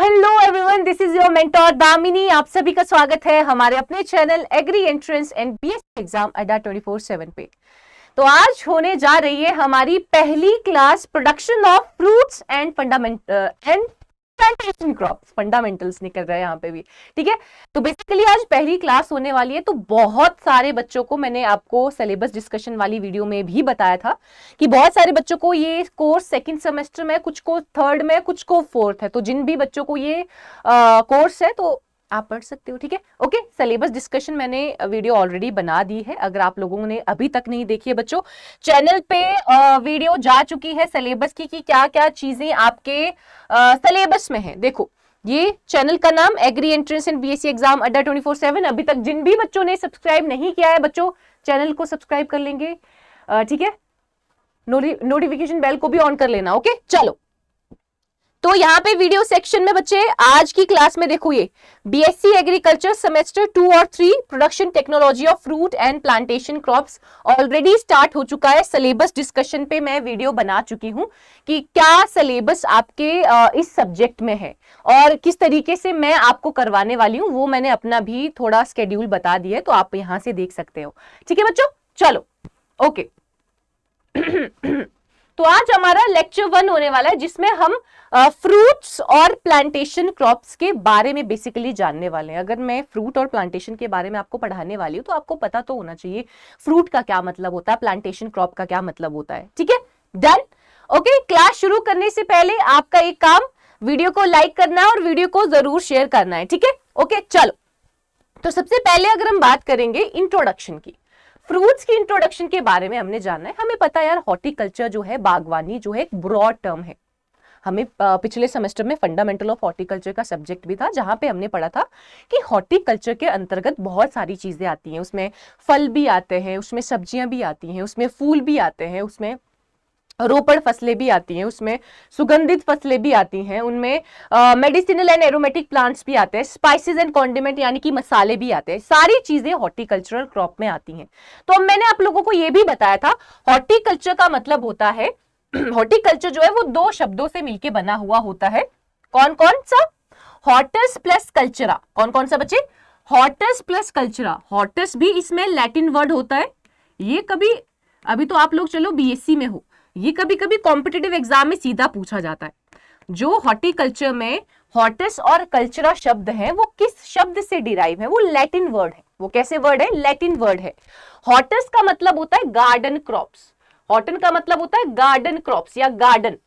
Hello everyone, this is your mentor Damini. आप सभी का स्वागत है हमारे अपने channel agri entrance and BSc exam अड्डा 24/7 पे। तो आज होने जा रही है हमारी पहली class production of fruits and plantation crops. Fundamentals निकल रहा है यहाँ पे भी, ठीक है। तो बेसिकली आज पहली क्लास होने वाली है। तो बहुत सारे बच्चों को मैंने आपको सिलेबस डिस्कशन वाली वीडियो में भी बताया था कि बहुत सारे बच्चों को ये कोर्स सेकंड सेमेस्टर में, कुछ को थर्ड में, कुछ को फोर्थ है। तो जिन भी बच्चों को ये कोर्स है तो आप पढ़ सकते हो, ठीक है। ओके, सिलेबस डिस्कशन मैंने वीडियो ऑलरेडी बना दी है। अगर आप लोगों ने अभी तक नहीं देखी है बच्चों, चैनल पे वीडियो जा चुकी है सिलेबस की कि क्या क्या चीजें आपके सिलेबस में है। देखो, ये चैनल का नाम agri entrance and BSc exam अड्डा 24/7। अभी तक जिन भी बच्चों ने सब्सक्राइब नहीं किया है बच्चों, चैनल को सब्सक्राइब कर लेंगे, ठीक है। नोटिफिकेशन बेल को भी ऑन कर लेना। ओके, चलो। तो यहाँ पे वीडियो सेक्शन में बच्चे आज की क्लास में देखो, ये बीएससी एग्रीकल्चर सेमेस्टर 2 और 3 production technology of fruit and plantation crops already start हो चुका है। सिलेबस डिस्कशन पे मैं वीडियो बना चुकी हूँ कि क्या सिलेबस आपके इस सब्जेक्ट में है और किस तरीके से मैं आपको करवाने वाली हूँ, वो मैंने अपना भी थोड़ा स्केड्यूल बता दिया है, तो आप यहाँ से देख सकते हो, ठीक है बच्चों। चलो, ओके। तो आज हमारा लेक्चर 1 होने वाला है, जिसमें हम फ्रूट्स और प्लांटेशन क्रॉप्स के बारे में बेसिकली जानने वाले हैं। अगर मैं फ्रूट और प्लांटेशन के बारे में आपको पढ़ाने वाली हूं तो आपको पता तो होना चाहिए फ्रूट का क्या मतलब होता है, प्लांटेशन क्रॉप का क्या मतलब होता है, ठीक है। डन। ओके, क्लास शुरू करने से पहले आपका एक काम, वीडियो को लाइक करना है और वीडियो को जरूर शेयर करना है, ठीक है। ओके, चलो। तो सबसे पहले अगर हम बात करेंगे इंट्रोडक्शन की, फ्रूट्स की इंट्रोडक्शन के बारे में हमने जानना है। हमें पता है यार, हॉर्टिकल्चर जो है, बागवानी जो है, एक ब्रॉड टर्म है। हमें पिछले सेमेस्टर में फंडामेंटल ऑफ हॉर्टिकल्चर का सब्जेक्ट भी था, जहां पे हमने पढ़ा था कि हॉर्टिकल्चर के अंतर्गत बहुत सारी चीजें आती हैं। उसमें फल भी आते हैं, उसमें सब्जियां भी आती हैं, उसमें फूल भी आते हैं, उसमें रोपड़ फसलें भी आती हैं, उसमें सुगंधित फसलें भी आती हैं, उनमें मेडिसिनल एंड एरोमेटिक प्लांट्स भी आते हैं, स्पाइसेस एंड कॉन्डिमेंट यानी कि मसाले भी आते हैं। सारी चीजें हॉर्टिकल्चरल क्रॉप में आती हैं। तो मैंने आप लोगों को यह भी बताया था, हॉर्टिकल्चर का मतलब होता है, हॉर्टिकल्चर जो है वो दो शब्दों से मिलकर बना हुआ होता है। कौन कौन सा? हॉर्टस प्लस कल्चरा। कौन कौन सा बच्चे? Hortus plus कल्चरा। हॉर्टस भी इसमें लैटिन वर्ड होता है। ये कभी, अभी तो आप लोग चलो बीएससी में हो, ये कभी कभी कॉम्पिटिटिव एग्जाम में सीधा पूछा जाता है। जो हॉर्टिकल्चर में हॉर्टस और कल्चरा शब्द है, वो किस शब्द से डिराइव है? वो लैटिन वर्ड है। वो कैसे वर्ड है? लैटिन वर्ड है। हॉर्टस का मतलब होता है गार्डन क्रॉप्स। हॉर्टन का मतलब होता है गार्डन क्रॉप्स या गार्डन,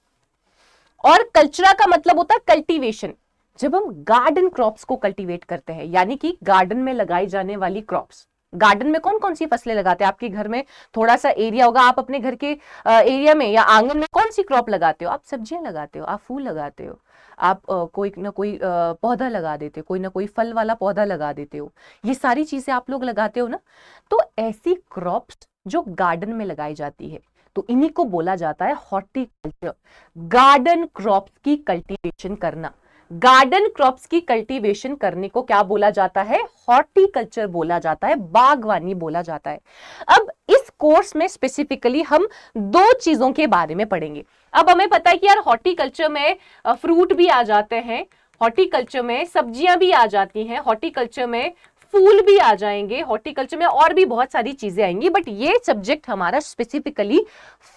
और कल्चरा का मतलब होता है कल्टीवेशन। जब हम गार्डन क्रॉप्स को कल्टीवेट करते हैं, यानी कि गार्डन में लगाई जाने वाली क्रॉप्स। गार्डन में कौन कौन सी फसलें लगाते हैं? आपके घर में थोड़ा सा एरिया होगा, आप अपने घर के एरिया में या आंगन में कौन सी क्रॉप लगाते हो? आप सब्जियां लगाते हो, आप फूल लगाते हो, आप कोई ना कोई पौधा लगा देते हो, कोई ना कोई फल वाला पौधा लगा देते हो। ये सारी चीजें आप लोग लगाते हो ना। तो ऐसी क्रॉप्स जो गार्डन में लगाई जाती है, तो इन्हीं को बोला जाता है हॉर्टिकल्चर। गार्डन क्रॉप्स की कल्टीवेशन करना, गार्डन क्रॉप्स की कल्टीवेशन करने को क्या बोला जाता है? हॉर्टिकल्चर बोला जाता है, बागवानी बोला जाता है। अब इस कोर्स में स्पेसिफिकली हम दो चीजों के बारे में पढ़ेंगे। अब हमें पता है कि यार हॉर्टिकल्चर में फ्रूट भी आ जाते हैं, हॉर्टिकल्चर में सब्जियां भी आ जाती हैं, हॉर्टिकल्चर में फूल भी आ जाएंगे, हॉर्टिकल्चर में और भी बहुत सारी चीजें आएंगी। बट ये सब्जेक्ट हमारा स्पेसिफिकली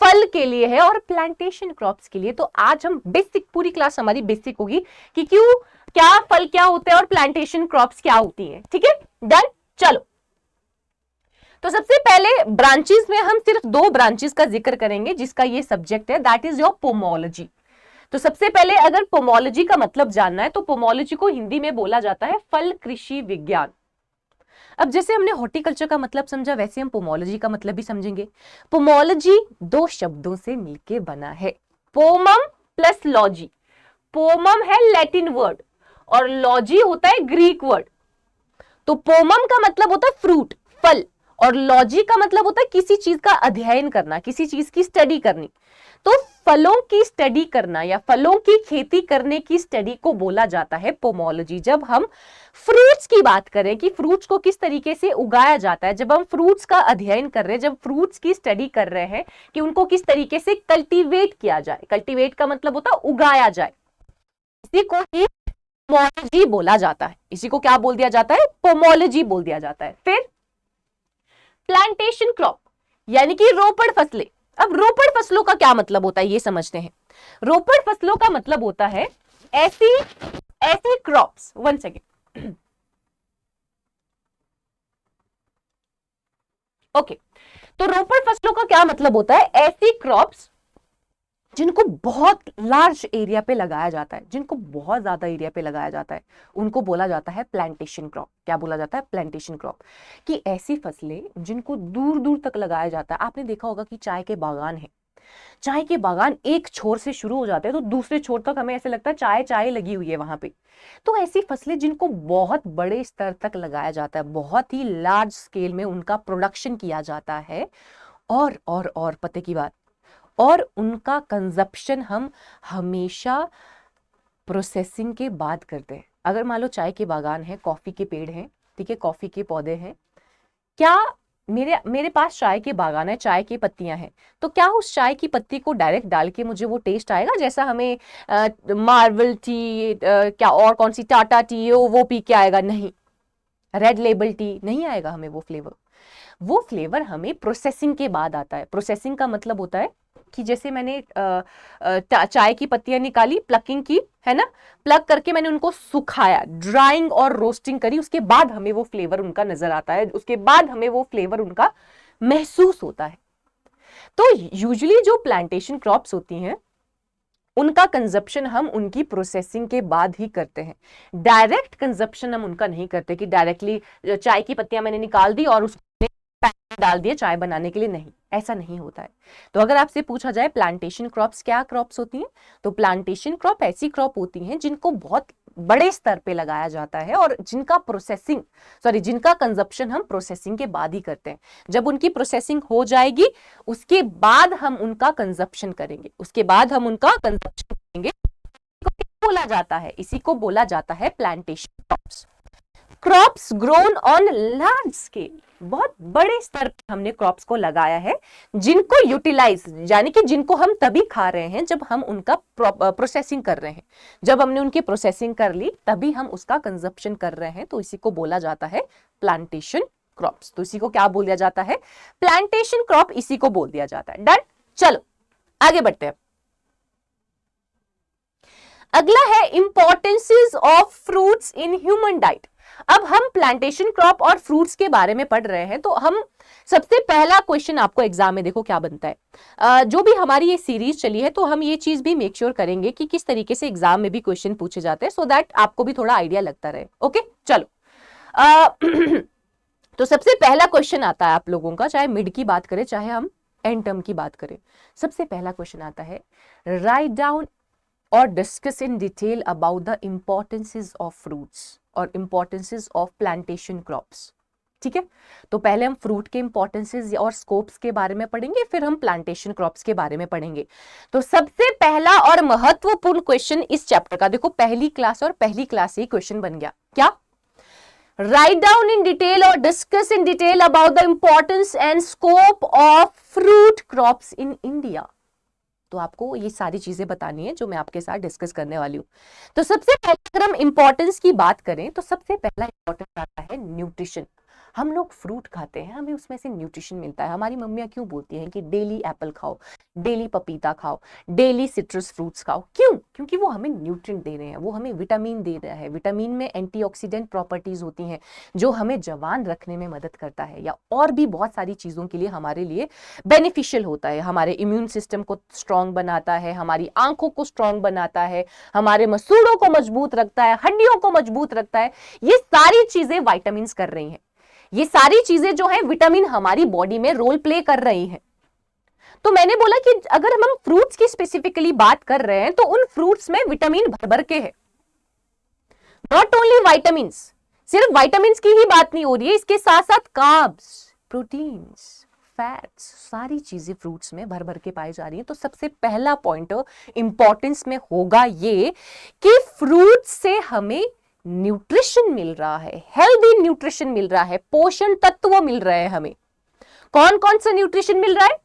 फल के लिए है और प्लांटेशन क्रॉप्स के लिए। तो आज हम बेसिक, पूरी क्लास हमारी बेसिक होगी कि क्यों, क्या फल क्या होते हैं और प्लांटेशन क्रॉप्स क्या होती हैं, ठीक है। डन। चलो, तो सबसे पहले ब्रांचेस में हम सिर्फ दो ब्रांचेस का जिक्र करेंगे जिसका ये सब्जेक्ट है, दैट इज योर पोमोलॉजी। तो सबसे पहले अगर पोमोलॉजी का मतलब जानना है तो पोमोलॉजी को हिंदी में बोला जाता है फल कृषि विज्ञान। अब जैसे हमने हॉर्टिकल्चर का मतलब समझा, वैसे हम पोमोलॉजी का मतलब भी समझेंगे। पोमोलॉजी दो शब्दों से मिलके बना है, पोमम प्लस लॉजी। पोमम है लैटिन वर्ड और लॉजी होता है ग्रीक वर्ड। तो पोमम का मतलब होता है फ्रूट, फल, और लॉजी का मतलब होता है किसी चीज का अध्ययन करना, किसी चीज की स्टडी करनी। तो फलों की स्टडी करना या फलों की खेती करने की स्टडी को बोला जाता है पोमोलॉजी। जब हम फ्रूट्स की बात करें कि फ्रूट्स को किस तरीके से उगाया जाता है, जब हम फ्रूट्स का अध्ययन कर रहे हैं, जब फ्रूट्स की स्टडी कर रहे हैं कि उनको किस तरीके से कल्टीवेट किया जाए, कल्टीवेट का मतलब होता है उगाया जाए, इसी को ही पोमोलॉजी बोला जाता है। इसी को क्या बोल दिया जाता है? पोमोलॉजी बोल दिया जाता है। फिर प्लांटेशन क्रॉप यानी कि रोपड़ फसलें। अब रोपड़ फसलों का क्या मतलब होता है ये समझते हैं। रोपड़ फसलों का मतलब होता है ऐसी ऐसी क्रॉप्स, वन सेकेंड, ओके। तो रोपड़ फसलों का क्या मतलब होता है? ऐसी क्रॉप्स जिनको बहुत लार्ज एरिया पे लगाया जाता है, जिनको बहुत ज्यादा एरिया पे लगाया जाता है, उनको बोला जाता है प्लांटेशन क्रॉप। क्या बोला जाता है? Plantation crop. कि ऐसी फसलें जिनको दूर दूर तक लगाया जाता है। आपने देखा होगा कि चाय के बागान है, चाय के बागान एक छोर से शुरू हो जाते हैं तो दूसरे छोर तक हमें ऐसे लगता है चाय चाय लगी हुई है वहां पे। तो ऐसी फसलें जिनको बहुत बड़े स्तर तक लगाया जाता है, बहुत ही लार्ज स्केल में उनका प्रोडक्शन किया जाता है, और पते की बात, और उनका कंजप्शन हम हमेशा प्रोसेसिंग के बाद करते हैं। अगर मान लो चाय के बागान है, कॉफी के पेड़ हैं, ठीक है, कॉफी के पौधे हैं, क्या मेरे मेरे पास चाय के बागान है, चाय की पत्तियां हैं, तो क्या उस चाय की पत्ती को डायरेक्ट डाल के मुझे वो टेस्ट आएगा जैसा हमें मार्वल टी, क्या और कौन सी टाटा टी है वो पी के आएगा? नहीं। रेड लेबल टी नहीं आएगा हमें वो फ्लेवर। वो फ्लेवर हमें प्रोसेसिंग के बाद आता है। प्रोसेसिंग का मतलब होता है कि जैसे मैंने चाय की पत्तियां निकाली, प्लकिंग की, है ना, प्लग करके मैंने उनको सुखाया, ड्राइंग और रोस्टिंग करी, उसके बाद हमें वो फ्लेवर उनका नजर आता है, उसके बाद हमें वो फ्लेवर उनका महसूस होता है। तो यूजुअली जो प्लांटेशन क्रॉप्स होती हैं उनका कंजप्शन हम उनकी प्रोसेसिंग के बाद ही करते हैं। डायरेक्ट कंजप्शन हम उनका नहीं करते कि डायरेक्टली चाय की पत्तियां मैंने निकाल दी और उसको पैन में डाल दिए चाय बनाने के लिए, नहीं, ऐसा नहीं होता है। तो अगर आपसे पूछा जाए प्लांटेशन क्रॉप्स क्या क्रॉप्स होती हैं, तो प्लांटेशन क्रॉप ऐसी क्रॉप होती हैं जिनको बहुत बड़े स्तर पे लगाया जाता है और जिनका कंजप्शन हम प्रोसेसिंग के बाद ही करते हैं। जब उनकी प्रोसेसिंग हो जाएगी उसके बाद हम उनका कंजप्शन करेंगे, उसके बाद हम उनका कंजप्शन करेंगे। बोला जाता है, इसी को बोला जाता है plantation crops. Crops grown on large scale, बहुत बड़े स्तर पर हमने क्रॉप्स को लगाया है जिनको यूटिलाइज, यानी कि जिनको हम तभी खा रहे हैं जब हम उनका प्रोसेसिंग कर रहे हैं। जब हमने उनकी प्रोसेसिंग कर ली तभी हम उसका कंजप्शन कर रहे हैं, तो इसी को बोला जाता है प्लांटेशन क्रॉप्स। तो इसी को क्या बोल दिया जाता है? प्लांटेशन क्रॉप, इसी को बोल दिया जाता है। डन। चलो आगे बढ़ते हैं। अगला है importances of fruits in human diet. अब हम प्लांटेशन क्रॉप और फ्रूट्स के बारे में पढ़ रहे हैं, तो हम सबसे पहला क्वेश्चन आपको एग्जाम में देखो क्या बनता है। जो भी हमारी ये सीरीज चली है तो हम ये चीज भी मेक श्योर करेंगे कि किस तरीके से एग्जाम में भी क्वेश्चन पूछे जाते हैं, सो दैट आपको भी थोड़ा आइडिया लगता रहे। ओके चलो। तो सबसे पहला क्वेश्चन आता है आप लोगों का, चाहे मिड की बात करें चाहे हम एंड टर्म की बात करें। सबसे पहला क्वेश्चन आता है, राइट डाउन और discuss in detail about the importances of fruits और इंपॉर्टेंसेस ऑफ प्लांटेशन क्रॉप्स। ठीक है, तो पहले हम फ्रूट के इंपॉर्टेंसेस और स्कोप्स के बारे में पढ़ेंगे, फिर हम प्लांटेशन क्रॉप्स के बारे में पढ़ेंगे। तो सबसे पहला और महत्वपूर्ण क्वेश्चन इस चैप्टर का, देखो पहली क्लास से क्वेश्चन बन गया, क्या? राइट डाउन इन डिटेल और discuss in detail about the importance and scope of fruit crops in India. तो आपको ये सारी चीजें बतानी है जो मैं आपके साथ डिस्कस करने वाली हूं। तो सबसे पहले अगर हम इंपॉर्टेंस की बात करें तो सबसे पहला इंपॉर्टेंस आता है न्यूट्रिशन। हम लोग फ्रूट खाते हैं, हमें उसमें से न्यूट्रिशन मिलता है। हमारी मम्मियां क्यों बोलती हैं कि डेली एप्पल खाओ, डेली पपीता खाओ, डेली सिट्रस फ्रूट्स खाओ? क्यों? क्योंकि वो हमें न्यूट्रिएंट दे रहे हैं, वो हमें विटामिन दे रहा है। विटामिन में एंटीऑक्सीडेंट प्रॉपर्टीज होती हैं जो हमें जवान रखने में मदद करता है, या और भी बहुत सारी चीजों के लिए हमारे लिए बेनिफिशियल होता है। हमारे इम्यून सिस्टम को स्ट्रांग बनाता है, हमारी आंखों को स्ट्रांग बनाता है, हमारे मसूड़ों को मजबूत रखता है, हड्डियों को मजबूत रखता है। ये सारी चीजें विटामिन कर रही हैं। ये सारी चीजें जो है विटामिन हमारी बॉडी में रोल प्ले कर रही हैं। तो मैंने बोला कि अगर हम फ्रूट्स की स्पेसिफिकली बात कर रहे हैं तो उन फ्रूट्स में विटामिन भर भर के है। नॉट ओनली विटामिन, सिर्फ विटामिन की ही बात नहीं हो रही है, इसके साथ साथ कार्ब्स, प्रोटीन्स, फैट्स, सारी चीजें फ्रूट्स में भर भर के पाई जा रही हैं। तो सबसे पहला पॉइंट इंपॉर्टेंस में होगा ये कि फ्रूट से हमें न्यूट्रिशन मिल रहा है, हेल्दी न्यूट्रिशन मिल रहा है, पोषण तत्व मिल रहे हैं हमें। कौन कौन सा न्यूट्रिशन मिल रहा है?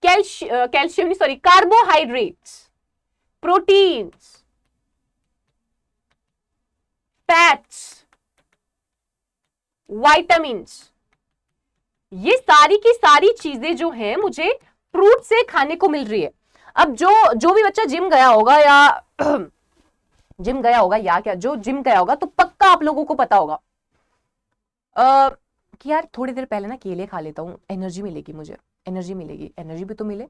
Calcium, sorry, carbohydrates, proteins, fats, vitamins, ये सारी की सारी चीजें जो हैं मुझे फ्रूट से खाने को मिल रही है। अब जो भी बच्चा जिम गया होगा या क्या जो जिम गया होगा तो पक्का आप लोगों को पता होगा कि यार थोड़ी देर पहले ना केले खा लेता हूँ, एनर्जी मिलेगी, मुझे एनर्जी मिलेगी। एनर्जी भी तो मिले,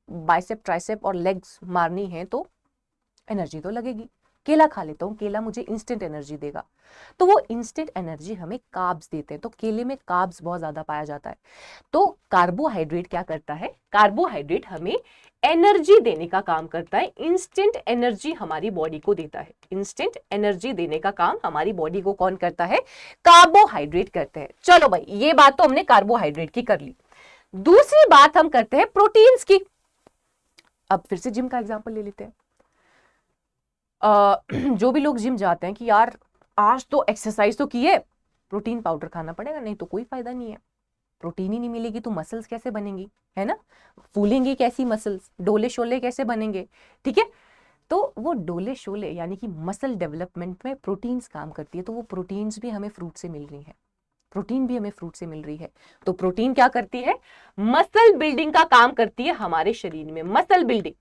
बाइसेप ट्राइसेप और लेग्स मारनी है तो एनर्जी तो लगेगी। केला खा लेता हूँ, केला मुझे इंस्टेंट एनर्जी देगा। तो वो इंस्टेंट एनर्जी हमें कार्ब्स देते हैं, तो केले में कार्ब्स बहुत ज्यादा पाया जाता है। तो कार्बोहाइड्रेट क्या करता है, कार्बोहाइड्रेट हमें एनर्जी देने का काम करता है, इंस्टेंट एनर्जी हमारी बॉडी को देता है। इंस्टेंट एनर्जी देने का काम हमारी बॉडी को कौन करता है, कार्बोहाइड्रेट करते हैं। चलो भाई, ये बात तो हमने कार्बोहाइड्रेट की कर ली। दूसरी बात हम करते हैं प्रोटीन्स की। अब फिर से जिम का एग्जांपल ले लेते हैं। जो भी लोग जिम जाते हैं कि यार आज तो एक्सरसाइज तो की है, प्रोटीन पाउडर खाना पड़ेगा, नहीं तो कोई फायदा नहीं है। प्रोटीन ही नहीं मिलेगी तो मसल्स कैसे बनेंगी, है ना, फूलेंगी कैसी मसल्स, डोले शोले कैसे बनेंगे, ठीक है। तो वो डोले शोले यानी कि मसल डेवलपमेंट में प्रोटीन्स काम करती है, तो वो प्रोटीन्स भी हमें फ्रूट से मिल रही है, प्रोटीन भी हमें फ्रूट से मिल रही है। तो प्रोटीन क्या करती है, मसल बिल्डिंग का काम करती है हमारे शरीर में, मसल बिल्डिंग।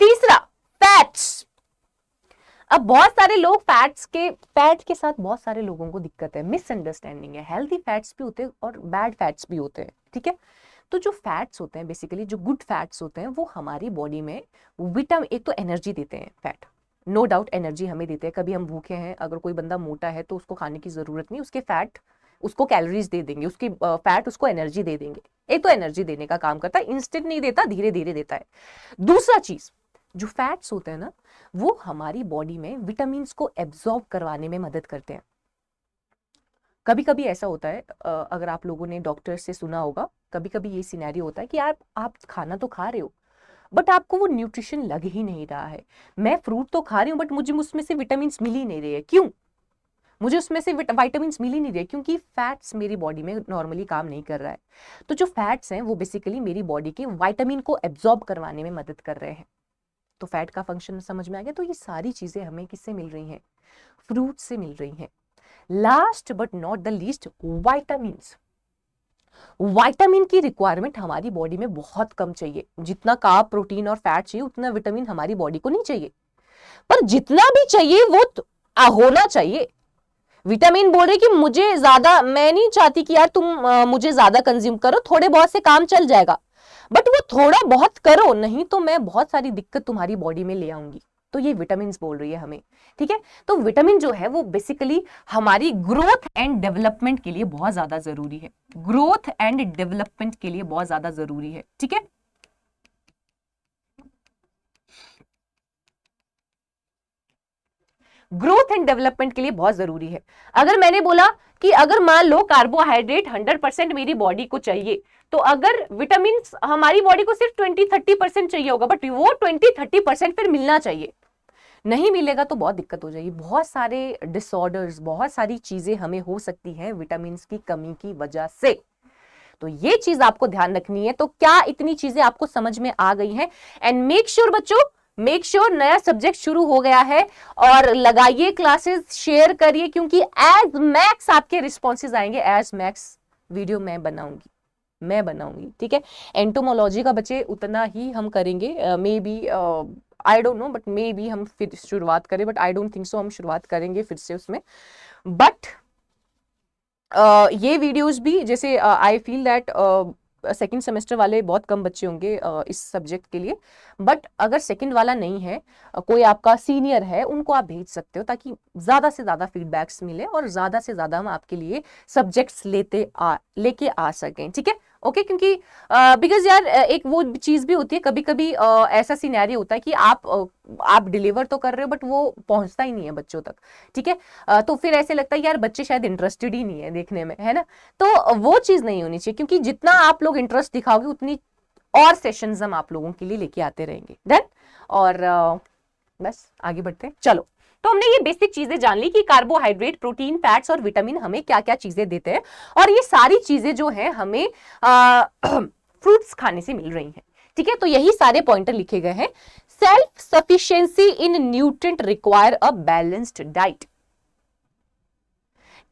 तीसरा, फैट्स। अब बहुत सारे लोग फैट के साथ बहुत सारे लोगों को दिक्कत है, मिसअंडरस्टैंडिंग है। हेल्दी फैट्स भी होते हैं और बैड फैट्स भी होते हैं, ठीक है। तो जो फैट्स होते हैं बेसिकली, जो गुड फैट्स होते हैं, वो हमारी बॉडी में विटामिन, एक तो एनर्जी देते हैं फैट, नो डाउट एनर्जी हमें देते हैं। कभी हम भूखे हैं, अगर कोई बंदा मोटा है तो उसको खाने की जरूरत नहीं, उसके फैट उसको कैलोरीज दे देंगे, उसकी फैट उसको एनर्जी दे देंगे। एक तो एनर्जी देने का काम करता है, इंस्टेंट नहीं देता, धीरे धीरे देता है। दूसरा चीज, जो फैट्स होते हैं ना, वो हमारी बॉडी में विटामिन को एब्जॉर्ब करवाने में मदद करते हैं। कभी कभी ऐसा होता है, अगर आप लोगों ने डॉक्टर से सुना होगा, कभी कभी ये सिनेरियो होता है कि आप खाना तो खा रहे हो बट आपको वो न्यूट्रिशन लग ही नहीं रहा है। मैं फ्रूट तो खा रही हूँ बट मुझे उसमें से विटामिन मिल ही नहीं रहे हैं। क्यों मुझे उसमें से विटामिन मिल ही नहीं रहे? क्योंकि फैट्स मेरी बॉडी में नॉर्मली काम नहीं कर रहा है। तो जो फैट्स हैं वो बेसिकली मेरी बॉडी के विटामिन को एब्जॉर्ब करवाने में मदद कर रहे हैं। तो फैट का फंक्शन समझ में आ गया। तो ये सारी चीजें हमें किससे मिल रही हैं, फ्रूट से मिल रही हैं। Last but not the least, vitamins. Vitamin की रिक्वायरमेंट हमारी बॉडी में बहुत कम चाहिए। जितना कार्ब, प्रोटीन और फैट चाहिए उतना विटामिन हमारी बॉडी को नहीं चाहिए, पर जितना भी चाहिए वो होना चाहिए। विटामिन बोल रहे कि मुझे ज्यादा, मैं नहीं चाहती कि यार तुम मुझे ज्यादा कंज्यूम करो, थोड़े बहुत से काम चल जाएगा, बट वो थोड़ा बहुत करो, नहीं तो मैं बहुत सारी दिक्कत तुम्हारी बॉडी में ले आऊंगी। तो ये विटामिन बोल रही है हमें, ठीक है। तो विटामिन जो है वो बेसिकली हमारी ग्रोथ एंड डेवलपमेंट के लिए बहुत ज्यादा जरूरी है, ग्रोथ एंड डेवलपमेंट के लिए बहुत ज्यादा जरूरी है, ठीक है। ग्रोथ एंड डेवलपमेंट के लिए बहुत जरूरी है। अगर मैंने बोला कि अगर मान लो कार्बोहाइड्रेट 100% मेरी बॉडी को चाहिए, तो अगर विटामिन हमारी बॉडी को सिर्फ 20-30% चाहिए होगा, बट वो 20-30% फिर मिलना चाहिए। नहीं मिलेगा तो बहुत दिक्कत हो जाएगी। बहुत सारे डिसऑर्डर्स, बहुत सारी चीजें हमें हो सकती हैं विटामिन की कमी की वजह से। तो ये चीज आपको ध्यान रखनी है। तो क्या इतनी चीजें आपको समझ में आ गई हैं? एंड मेक श्योर बच्चों, मेक श्योर नया सब्जेक्ट शुरू हो गया है और लगाइए क्लासेस, शेयर करिए, क्योंकि एज मैक्स आपके रिस्पॉन्सेज आएंगे। एज मैक्स वीडियो मैं बनाऊंगी, ठीक है। एंटोमोलॉजी का बच्चे उतना ही हम करेंगे, maybe I don't know, but maybe हम फिर शुरुआत करें, but I don't think so हम शुरुआत करेंगे फिर से उसमें। बट ये वीडियोस भी, जैसे I feel that second semester वाले बहुत कम बच्चे होंगे इस सब्जेक्ट के लिए, बट अगर सेकेंड वाला नहीं है, कोई आपका सीनियर है, उनको आप भेज सकते हो ताकि ज्यादा से ज्यादा फीडबैक्स मिले और ज्यादा से ज्यादा हम आपके लिए सब्जेक्ट्स लेके आ सकें, ठीक है। ओके, क्योंकि बिकॉज यार एक वो चीज भी होती है, कभी कभी ऐसा सिनेरियो होता है कि आप डिलीवर तो कर रहे हो बट वो पहुंचता ही नहीं है बच्चों तक, ठीक है। तो फिर ऐसे लगता है यार बच्चे शायद इंटरेस्टेड ही नहीं है देखने में, है ना। तो वो चीज नहीं होनी चाहिए, क्योंकि जितना आप लोग इंटरेस्ट दिखाओगे उतनी और सेशंस हम आप लोगों के लिए लेके आते रहेंगे। डन। और बस आगे बढ़ते हैं। चलो, तो हमने ये बेसिक चीजें जान ली कि कार्बोहाइड्रेट, प्रोटीन, फैट्स और विटामिन हमें क्या क्या चीजें देते हैं, और ये सारी चीजें जो है हमें फ्रूट्स खाने से मिल रही हैं, ठीक है, तो यही सारे पॉइंटर लिखे गए हैं। Self sufficiency in nutrient require a balanced diet,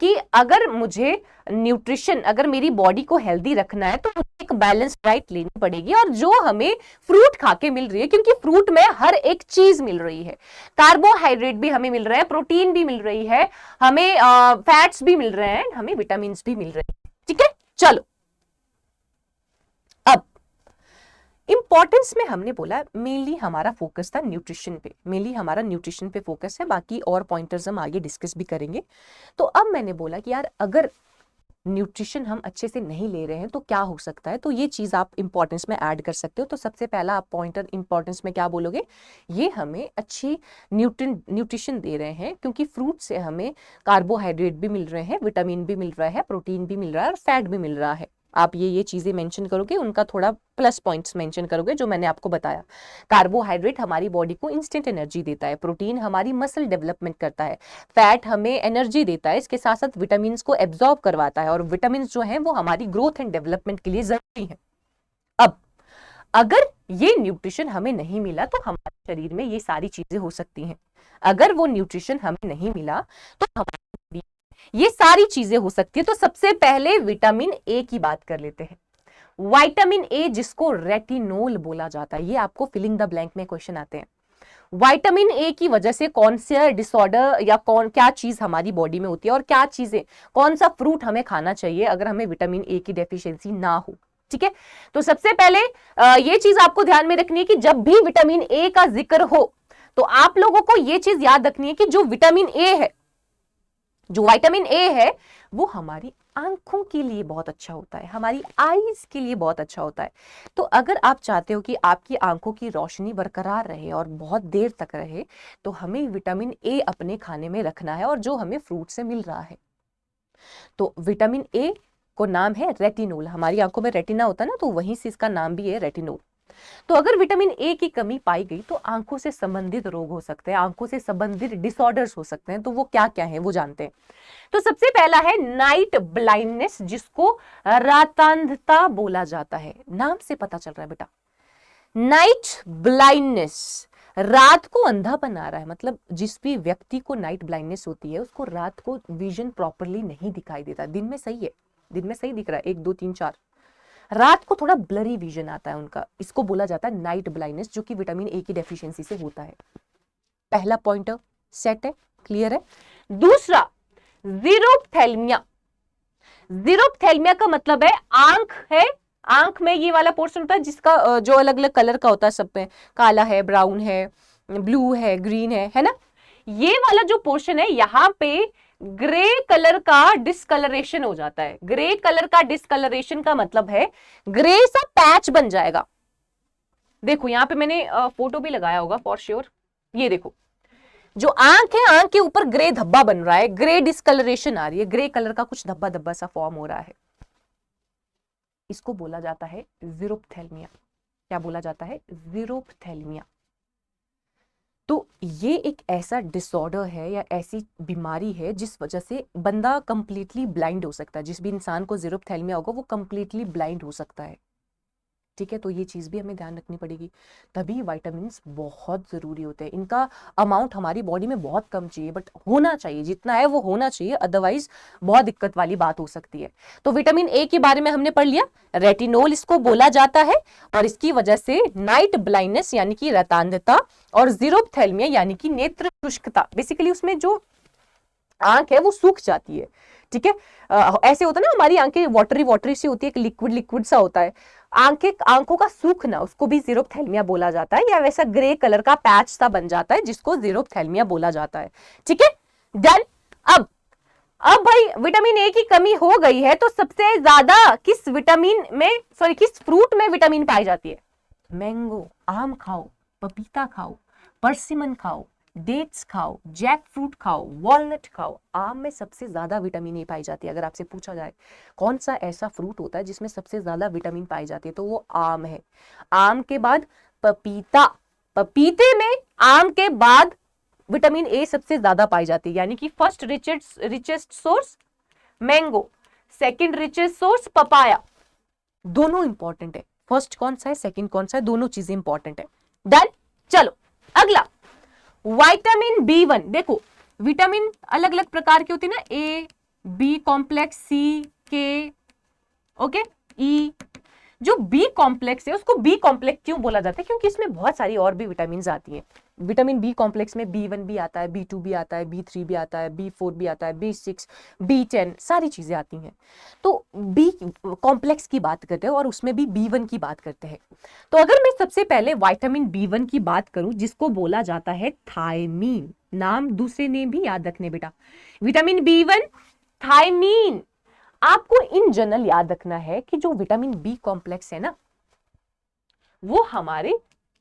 कि अगर मुझे न्यूट्रिशन, अगर मेरी बॉडी को हेल्दी रखना है तो मुझे एक बैलेंस डाइट लेनी पड़ेगी, और जो हमें फ्रूट खा के मिल रही है, क्योंकि फ्रूट में हर एक चीज मिल रही है, कार्बोहाइड्रेट भी हमें मिल रहे हैं, प्रोटीन भी मिल रही है, हमें फैट्स भी मिल रहे हैं, हमें विटामिन भी मिल रहे हैं। ठीक है, चलो अब इंपॉर्टेंस में हमने बोला मेनली हमारा फोकस था न्यूट्रिशन पे, मेनली हमारा न्यूट्रिशन पे फोकस है, बाकी और पॉइंटर्स हम आगे डिस्कस भी करेंगे। तो अब मैंने बोला कि यार अगर न्यूट्रिशन हम अच्छे से नहीं ले रहे हैं तो क्या हो सकता है, तो ये चीज आप इंपॉर्टेंस में ऐड कर सकते हो। तो सबसे पहला आप पॉइंटर इंपॉर्टेंस में क्या बोलोगे, ये हमें अच्छी न्यूट्रिशन दे रहे हैं, क्योंकि फ्रूट से हमें कार्बोहाइड्रेट भी मिल रहे हैं, विटामिन भी मिल रहा है, प्रोटीन भी मिल रहा है और फैट भी मिल रहा है। आप ये चीजें मेंशन करोगे, उनका थोड़ा प्लस पॉइंट्स मेंशन करोगे जो मैंने आपको बताया। कार्बोहाइड्रेट हमारी बॉडी को इंस्टेंट एनर्जी देता है, प्रोटीन हमारी मसल डेवलपमेंट करता है, फैट हमें एनर्जी देता है, इसके साथ साथ विटामिन को एब्जॉर्ब करवाता है, और विटामिन जो है वो हमारी ग्रोथ एंड डेवलपमेंट के लिए जरूरी है। अब अगर ये न्यूट्रिशन हमें नहीं मिला तो हमारे शरीर में ये सारी चीजें हो सकती हैं। अगर वो न्यूट्रिशन हमें नहीं मिला तो हमारे ये सारी चीजें हो सकती है। तो सबसे पहले विटामिन ए की बात कर लेते हैं। विटामिन ए जिसको रेटिनोल बोला जाता है, ये आपको फिलिंग द ब्लैंक में क्वेश्चन आते हैं। विटामिन ए की वजह से कौन से डिसऑर्डर या क्या चीज हमारी बॉडी में होती है, और क्या चीजें, कौन सा फ्रूट हमें खाना चाहिए अगर हमें विटामिन ए की डेफिशिएंसी ना हो। ठीक है, तो सबसे पहले ये चीज आपको ध्यान में रखनी है कि जब भी विटामिन ए का जिक्र हो तो आप लोगों को ये चीज याद रखनी है कि जो विटामिन ए है, जो विटामिन ए है वो हमारी आंखों के लिए बहुत अच्छा होता है, हमारी आईज के लिए बहुत अच्छा होता है। तो अगर आप चाहते हो कि आपकी आंखों की रोशनी बरकरार रहे और बहुत देर तक रहे, तो हमें विटामिन ए अपने खाने में रखना है, और जो हमें फ्रूट से मिल रहा है। तो विटामिन ए को नाम है रेटिनोल, हमारी आंखों में रेटिना होता है ना, तो वहीं से इसका नाम भी है रेटिनोल। तो अगर विटामिन ए की कमी पाई गई तो आंखों से संबंधित रोग हो सकते हैं, आंखों से संबंधित डिसऑर्डर्स हो सकते हैं। तो वो क्या क्या है वो जानते हैं। तो सबसे पहला है नाइट ब्लाइंडनेस, जिसको रातांधता बोला जाता है। नाम से पता चल रहा है बेटा, नाइट ब्लाइंडनेस, रात को अंधा बना रहा है। मतलब जिस भी व्यक्ति को नाइट ब्लाइंडनेस होती है उसको रात को विजन प्रॉपरली नहीं दिखाई देता। दिन में सही है, दिन में सही दिख रहा है 1 2 3 4, रात को थोड़ा ब्लरी विजन आता है उनका, इसको बोला जाता है नाइट ब्लाइंडनेस, जो कि विटामिन ए की डेफिशिएंसी से होता है। पहला पॉइंटर सेट है, क्लियर है। दूसरा जीरोप्थेल्मिया। जीरोप्थेल्मिया का मतलब है आंख है, आंख में ये वाला पोर्शन होता है जिसका जो अलग अलग कलर का होता है, सब पे काला है, ब्राउन है, ब्लू है, ग्रीन है ना। ये वाला जो पोर्शन है यहाँ पे ग्रे कलर का डिस्कलरेशन हो जाता है। ग्रे कलर का डिस्कलरेशन का मतलब है ग्रे सा पैच बन जाएगा। देखो यहाँ पे मैंने फोटो भी लगाया होगा फॉर श्योर। ये देखो जो आंख है, आंख के ऊपर ग्रे धब्बा बन रहा है, ग्रे डिस्कलरेशन आ रही है, ग्रे कलर का कुछ धब्बा धब्बा सा फॉर्म हो रहा है। इसको बोला जाता है जीरोप्थेल्मिया। क्या बोला जाता है? जीरोप्थेल्मिया। तो ये एक ऐसा डिसऑर्डर है या ऐसी बीमारी है जिस वजह से बंदा कंप्लीटली ब्लाइंड हो सकता है। जिस भी इंसान को जीरोप्थेल्मिया होगा वो कंप्लीटली ब्लाइंड हो सकता है। ठीक है, तो ये चीज़ भी हमें ध्यान रखनी पड़ेगी। तभी विटामिन्स बहुत ज़रूरी होते हैं। इनका अमाउंट हमारी बॉडी में बहुत कम चाहिए, बट होना चाहिए, जितना है वो होना चाहिए, अदरवाइज बहुत दिक्कत वाली बात हो सकती है। तो विटामिन ए के बारे में हमने पढ़ लिया, रेटिनोल इसको बोला जाता है, और इसकी वजह से नाइट ब्लाइंडनेस यानी कि रतांधता और जीरोप्थेल्मिया यानी कि नेत्र शुष्कता, बेसिकली उसमें जो आंख है वो सूख जाती है। ठीक है, ऐसे होता है ना हमारी आंखें वाटरी वाटरी सी होती है, लिक्विड लिक्विड सा होता है, आंखों का सूखना, उसको भी जीरोप्थेल्मिया बोला जाता है, या वैसा ग्रे कलर का पैच सा बन जाता है जिसको जीरोप्थेल्मिया बोला जाता है। ठीक है, डन। अब भाई विटामिन ए की कमी हो गई है तो सबसे ज्यादा किस विटामिन में, सॉरी किस फ्रूट में विटामिन पाई जाती है? मैंगो, आम खाओ, पपीता खाओ, परसिमन खाओ, डेट्स खाओ, जैक फ्रूट खाओ, वॉलनट खाओ। आम में सबसे ज्यादा विटामिन ए पाई जाती है। अगर आपसे पूछा जाए कौन सा ऐसा फ्रूट होता है जिसमें सबसे ज्यादा विटामिन पाई जाती है, तो वो आम है। आम के बाद पपीता, पपीते में आम के बाद विटामिन ए सबसे ज्यादा पाई जाती है। यानी कि first richest source mango, second richest source papaya. दोनों इंपॉर्टेंट है। फर्स्ट कौन सा है, सेकंड कौन सा है, दोनों चीजें इंपॉर्टेंट है। डन। चलो अगला, विटामिन B1। देखो विटामिन अलग अलग प्रकार के होते हैं ना, ए, बी कॉम्प्लेक्स, सी, के, ओके, ई। जो बी कॉम्प्लेक्स है उसको बी कॉम्प्लेक्स क्यों बोला जाता है, क्योंकि इसमें बहुत सारी और भी विटामिन आती हैं। विटामिन बी कॉम्प्लेक्स में B1 भी आता है, B2 भी आता है, B3 भी आता है, B4 भी आता है, B6, B10 सारी चीजें आती हैं। तो बी कॉम्प्लेक्स की बात करते हैं और उसमें भी B1 की बात करते हैं। तो अगर मैं सबसे पहले विटामिन B1 की बात करूं, जिसको बोला जाता है थायमीन, नाम दूसरे नेम भी याद रखने बेटा, विटामिन B1 थायमीन। आपको इन जनरल याद रखना है कि जो विटामिन बी कॉम्प्लेक्स है ना, वो हमारे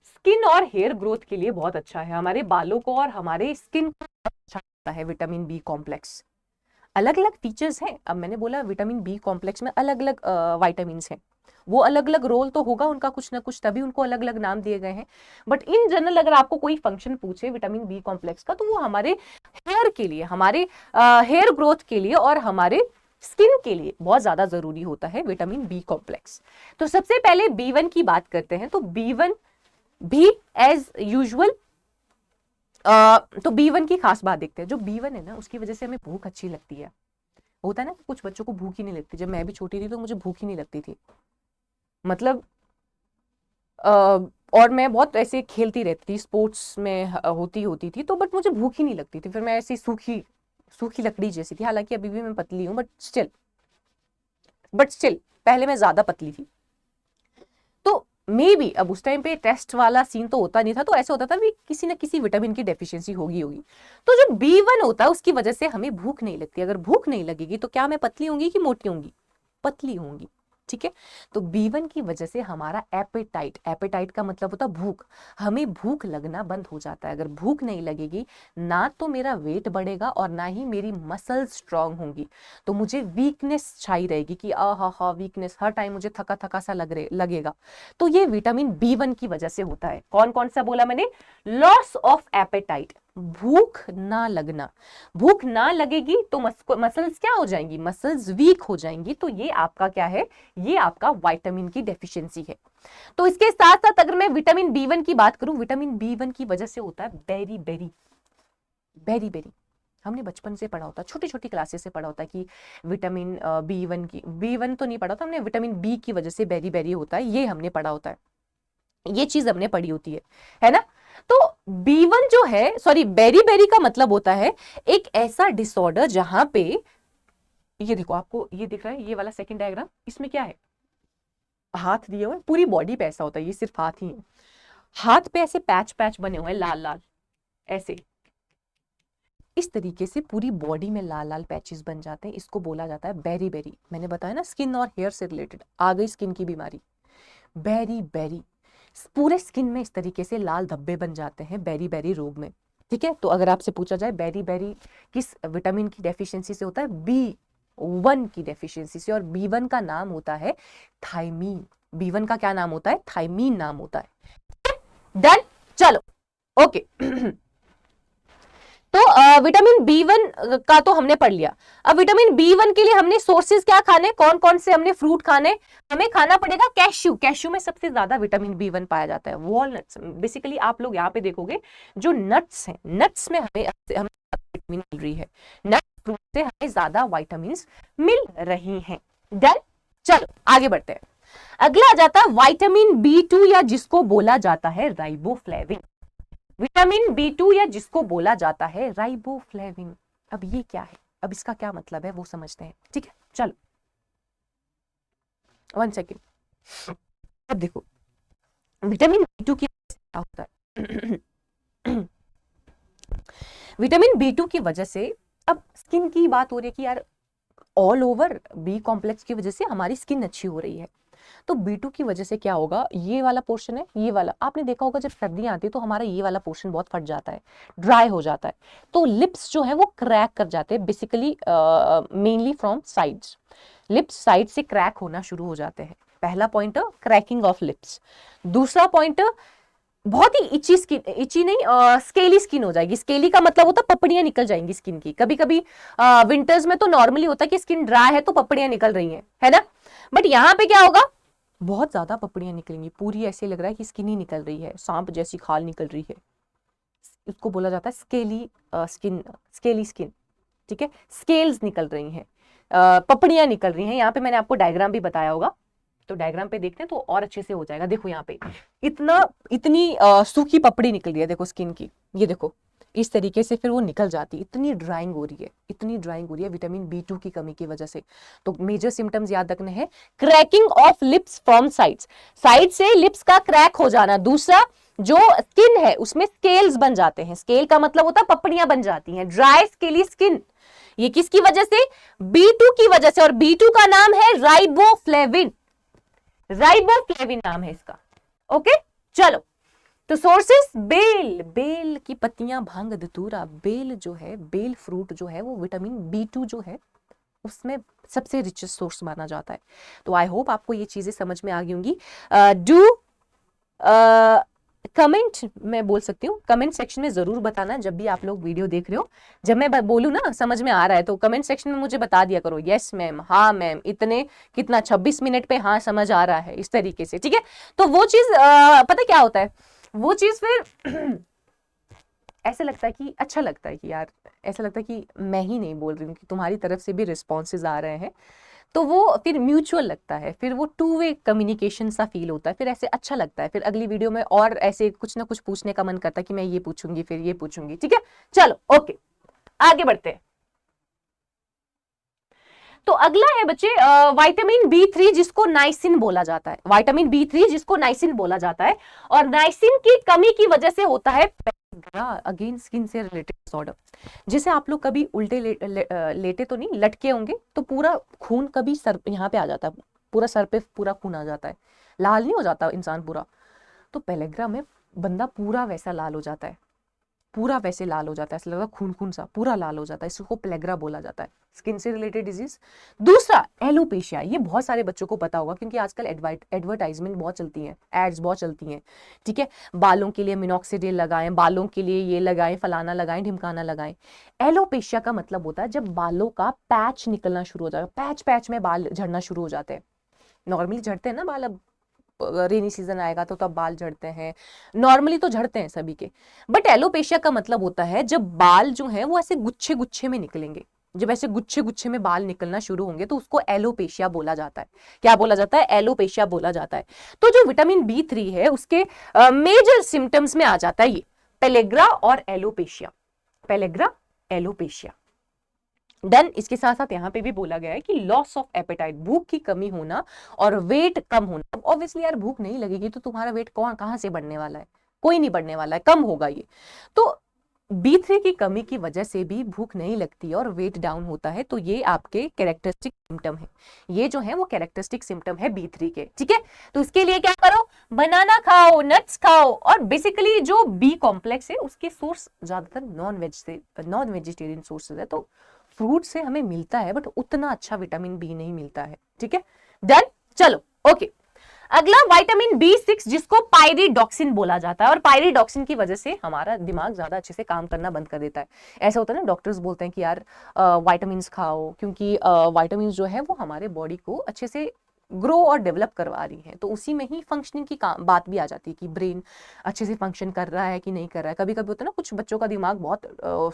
स्किन और हेयर ग्रोथ के लिए बहुत अच्छा है, हमारे बालों को और हमारे स्किन को अच्छा करता है विटामिन बी कॉम्प्लेक्स। अलग अलग फीचर्स हैं। अब मैंने बोला विटामिन बी कॉम्प्लेक्स में अलग अलग विटामिन हैं, वो अलग अलग रोल तो होगा उनका कुछ ना कुछ, तभी उनको अलग अलग नाम दिए गए हैं। बट इन जनरल अगर आपको कोई फंक्शन पूछे विटामिन बी कॉम्प्लेक्स का, तो वो हमारे हेयर के लिए, हमारे हेयर ग्रोथ के लिए और हमारे स्किन के लिए बहुत ज्यादा जरूरी होता है विटामिन बी कॉम्प्लेक्स। तो सबसे पहले B1 की बात करते हैं। तो B1 भी एज यूजुअल, तो B1 की खास बात देखते हैं। जो B1 है ना, उसकी वजह से हमें भूख अच्छी लगती है। होता है ना कि कुछ बच्चों को भूख ही नहीं लगती। जब मैं भी छोटी थी तो मुझे भूख ही नहीं लगती थी, मतलब और मैं बहुत ऐसे खेलती रहती थी, स्पोर्ट्स में होती थी तो, बट मुझे भूख ही नहीं लगती थी। फिर मैं ऐसी सूखी सूखी लकड़ी जैसी थी। हालांकि अभी भी मैं पतली हूँ, बट स्टिल पहले मैं ज्यादा पतली थी। तो मे बी अब उस टाइम पे टेस्ट वाला सीन तो होता नहीं था, तो ऐसा होता था भी किसी न किसी विटामिन की डेफिशिएंसी होगी। तो जो B1 होता है उसकी वजह से हमें भूख नहीं लगती। अगर भूख नहीं लगेगी तो क्या मैं पतली होंगी कि मोटी होंगी? पतली होंगी, ठीक है। तो B1 की वजह से हमारा एपेटाइट, एपेटाइट का मतलब होता है भूख, हमें भूख लगना बंद हो जाता है। अगर भूख नहीं लगेगी ना तो मेरा वेट बढ़ेगा और ना ही मेरी मसल स्ट्रांग होंगी। तो मुझे वीकनेस छाई रहेगी कि हा वीकनेस, हर टाइम मुझे थका थका सा लगेगा। तो ये विटामिन B1 की वजह से होता है। कौन कौन सा बोला मैंने? लॉस ऑफ एपेटाइट, भूख ना लगना। भूख ना लगेगी तो मसल्स क्या हो जाएंगी? मसल्स वीक हो जाएंगी। तो ये आपका क्या है? ये आपका विटामिन की डेफिशिएंसी है। तो इसके साथ साथ अगर मैं विटामिन B1 की बात करूं, विटामिन B1 की वजह से होता है बेरी बेरी, बेरी बेरी। हमने बचपन से पढ़ा होता है, छोटी छोटी क्लासेस से पढ़ा होता है कि विटामिन B1 तो नहीं पढ़ा था हमने, विटामिन B की वजह से बेरी बेरी होता है, ये हमने पढ़ा होता है, ये चीज हमने पढ़ी होती है ना। तो B1 जो है, सॉरी, बेरी बेरी का मतलब होता है एक ऐसा डिसऑर्डर जहां पे, ये देखो आपको ये दिख रहा है, ये वाला सेकंड डायग्राम, इसमें क्या है? हाथ दिए हुए, पूरी बॉडी पे ऐसा होता है, ये सिर्फ हाथ ही है। हाथ पे ऐसे पैच पैच बने हुए हैं लाल लाल, ऐसे इस तरीके से पूरी बॉडी में लाल लाल पैचेस बन जाते हैं। इसको बोला जाता है बेरी बेरी। मैंने बताया ना स्किन और हेयर से रिलेटेड, आ गई स्किन की बीमारी, बेरी बेरी। पूरे स्किन में इस तरीके से लाल धब्बे बन जाते हैं बेरी बेरी रोग में, ठीक है। तो अगर आपसे पूछा जाए बेरी बेरी किस विटामिन की डेफिशिएंसी से होता है? B1 की डेफिशिएंसी से। और B1 का नाम होता है थायमीन। B1 का क्या नाम होता है? थायमीन नाम होता है। डन, चलो ओके। तो विटामिन B1 का तो हमने पढ़ लिया। अब विटामिन B1 के लिए हमने सोर्सेज क्या खाने, कौन कौन से हमने फ्रूट खाने? हमें खाना पड़ेगा कैश्यू। कैश्यू में सबसे ज्यादा विटामिन B1 पाया जाता है। वॉलनट्स, बेसिकली आप लोग यहाँ पे देखोगे जो नट्स हैं, नट्स में हमें विटामिन मिल रही है, नट्स फ्रूट से हमें ज्यादा विटामिन मिल रही हैं। डन, चलो आगे बढ़ते हैं। अगला आ जाता है विटामिन B2 या जिसको बोला जाता है राइबोफ्लेविन। विटामिन B2 या जिसको बोला जाता है राइबोफ्लेविन। अब ये क्या है? अब इसका क्या मतलब है वो समझते हैं, ठीक है। चलो 1 सेकेंड। अब देखो विटामिन B2 की क्या होता है? विटामिन B2 की वजह से, अब स्किन की बात हो रही है कि यार ऑल ओवर बी कॉम्प्लेक्स की वजह से हमारी स्किन अच्छी हो रही है। तो B2 की वजह से क्या होगा? ये वाला पोर्शन है, ये वाला आपने देखा होगा जब सर्दियां आती है तो हमारा ये वाला पोर्शन बहुत फट जाता है, ड्राई हो जाता है। तो लिप्स जो है वो क्रैक कर जाते हैं, basically mainly from sides. Lips side से क्रैक होना शुरू हो जाते हैं। पहला पॉइंट क्रैकिंग ऑफ लिप्स। दूसरा पॉइंट बहुत ही इची स्किन, इची नहीं स्केली स्किन हो जाएगी। स्केली का मतलब होता है पपड़ियां निकल जाएंगी स्किन की। कभी कभी विंटर्स में तो नॉर्मली होता है कि स्किन ड्राई है तो पपड़ियां निकल रही हैं, है ना। बट यहाँ पे क्या होगा? बहुत ज्यादा पपड़ियां निकलेंगी, पूरी ऐसे लग रहा है कि स्किन ही निकल रही है, सांप जैसी खाल निकल रही है। उसको बोला जाता है स्केली स्किन, स्केली स्किन, ठीक है। स्केल्स निकल रही हैं, पपड़ियां निकल रही हैं। यहाँ पे मैंने आपको डायग्राम भी बताया होगा, तो डायग्राम पे देखते हैं तो और अच्छे से हो जाएगा। देखो यहाँ पे इतनी सूखी पपड़ी निकल रही है, देखो स्किन की, ये देखो इस तरीके से फिर वो निकल जाती है। इतनी ड्राइंग हो रही है, इतनी ड्राइंग हो रही है विटामिन B2 की कमी की वजह से। तो मेजर सिम्टम्स याद रखने हैं, cracking of lips from sides, side से लिप्स का क्रैक हो जाना। दूसरा, जो स्किन है उसमें स्केल्स बन जाते हैं, स्केल का मतलब होता है पपड़ियां बन जाती हैं, ड्राई स्केली स्किन। ये किसकी वजह से? B2 की वजह से, और B2 का नाम है राइबोफ्लेविन, राइबोफ्लेविन नाम है इसका। ओके चलो, तो सोर्सेस, बेल, बेल की पत्तियां, भांग, धतूरा। बेल जो है, बेल फ्रूट जो है वो विटामिन B2 जो है उसमें सबसे रिचेस्ट सोर्स माना जाता है। तो आई होप आपको ये चीजें समझ में आ गई होंगी। डू कमेंट, मैं बोल सकती हूँ, कमेंट सेक्शन में जरूर बताना जब भी आप लोग वीडियो देख रहे हो, जब मैं बोलूँ ना समझ में आ रहा है तो कमेंट सेक्शन में मुझे बता दिया करो, यस मैम, हाँ मैम, इतने कितना 26 मिनट पे हाँ समझ आ रहा है, इस तरीके से, ठीक है। तो वो चीज पता क्या होता है, वो चीज फिर ऐसे लगता है कि अच्छा लगता है कि यार, ऐसा लगता है कि मैं ही नहीं बोल रही हूँ, कि तुम्हारी तरफ से भी रिस्पॉन्सेज आ रहे हैं, तो वो फिर म्यूचुअल लगता है, फिर वो टू वे कम्युनिकेशन सा फील होता है, फिर ऐसे अच्छा लगता है, फिर अगली वीडियो में और ऐसे कुछ ना कुछ पूछने का मन करता है कि मैं ये पूछूंगी, फिर ये पूछूंगी, ठीक है। चलो ओके, आगे बढ़ते हैं। तो अगला है बच्चे विटामिन B3 जिसको नाइसिन बोला जाता है, विटामिन B3 जिसको नाइसिन बोला जाता है, और नाइसिन की कमी की वजह से होता है अगेन स्किन से रिलेटेड डिसऑर्डर। जैसे आप लोग कभी उल्टे लेटे तो नहीं, लटके होंगे, तो पूरा खून कभी सर यहाँ पे आ जाता है, पूरा सर पे पूरा खून आ जाता है, लाल नहीं हो जाता इंसान पूरा, तो पेलेग्रा में बंदा पूरा वैसा लाल हो जाता है, पूरा वैसे लाल हो जाता है, ऐसा लगता है खून खून सा पूरा लाल हो जाता है, इसको प्लेग्रा बोला जाता है, स्किन से रिलेटेड डिजीज। दूसरा एलोपेशिया, ये बहुत सारे बच्चों को पता होगा क्योंकि आजकल एडवर्टाइजमेंट बहुत चलती हैं, एड्स बहुत चलती हैं, ठीक है। बालों के लिए मिनॉक्सिडिल लगाएं, बालों के लिए ये लगाएं, फलाना लगाएं, ढिमकाना लगाएं। एलोपेशिया का मतलब होता है जब बालों का पैच निकलना शुरू हो जाएगा, पैच पैच में बाल झड़ना शुरू हो जाते हैं। नॉर्मली झड़ते हैं ना बाल, अब रेनी सीजन आएगा तो तब बाल झड़ते हैं, नॉर्मली तो झड़ते हैं सभी के, बट एलोपेशिया का मतलब होता है जब बाल जो है वो ऐसे गुच्छे गुच्छे में निकलेंगे, जब ऐसे गुच्छे गुच्छे में बाल निकलना शुरू होंगे तो उसको एलोपेशिया बोला जाता है। क्या बोला जाता है? एलोपेशिया बोला जाता है। तो जो विटामिन B3 है उसके मेजर सिम्टम्स में आ जाता है ये पेलेग्रा और एलोपेशिया, पेलेग्रा एलोपेशिया। डन। इसके साथ साथ यहाँ पे भी बोला गया है कि लॉस ऑफ एपेटाइट, भूख की कमी होना और वेट कम होना। ऑब्वियसली यार भूख नहीं लगेगी तो तुम्हारा वेट कहाँ से बढ़ने वाला है, कोई नहीं बढ़ने वाला है, कम होगा ये। तो B3 की कमी की वजह से भी भूख नहीं लगती और वेट डाउन होता है, तो ये आपके कैरेक्टरिस्टिक सिम्टम है, ये जो है वो कैरेक्टरिस्टिक सिम्टम है B3 के, ठीक है। तो इसके लिए क्या करो, बनाना खाओ, नट्स खाओ, और बेसिकली जो B कॉम्प्लेक्स है उसके सोर्स ज्यादातर नॉन वेजिटेरियन सोर्सेज है, तो फ्रूट से हमें मिलता है बट उतना अच्छा विटामिन B नहीं मिलता है, ठीक है। डन। चलो ओके, अगला विटामिन B6 जिसको पायरिडॉक्सिन बोला जाता है, और पायरिडॉक्सिन की वजह से हमारा दिमाग ज्यादा अच्छे से काम करना बंद कर देता है। ऐसा होता है ना, डॉक्टर्स बोलते हैं कि यार विटामिन खाओ, क्योंकि विटामिन जो है वो हमारे बॉडी को अच्छे से ग्रो और डेवलप करवा रही है, तो उसी में ही फंक्शनिंग की बात भी आ जाती है कि ब्रेन अच्छे से फंक्शन कर रहा है कि नहीं कर रहा है। कभी कभी होता है ना कुछ बच्चों का दिमाग बहुत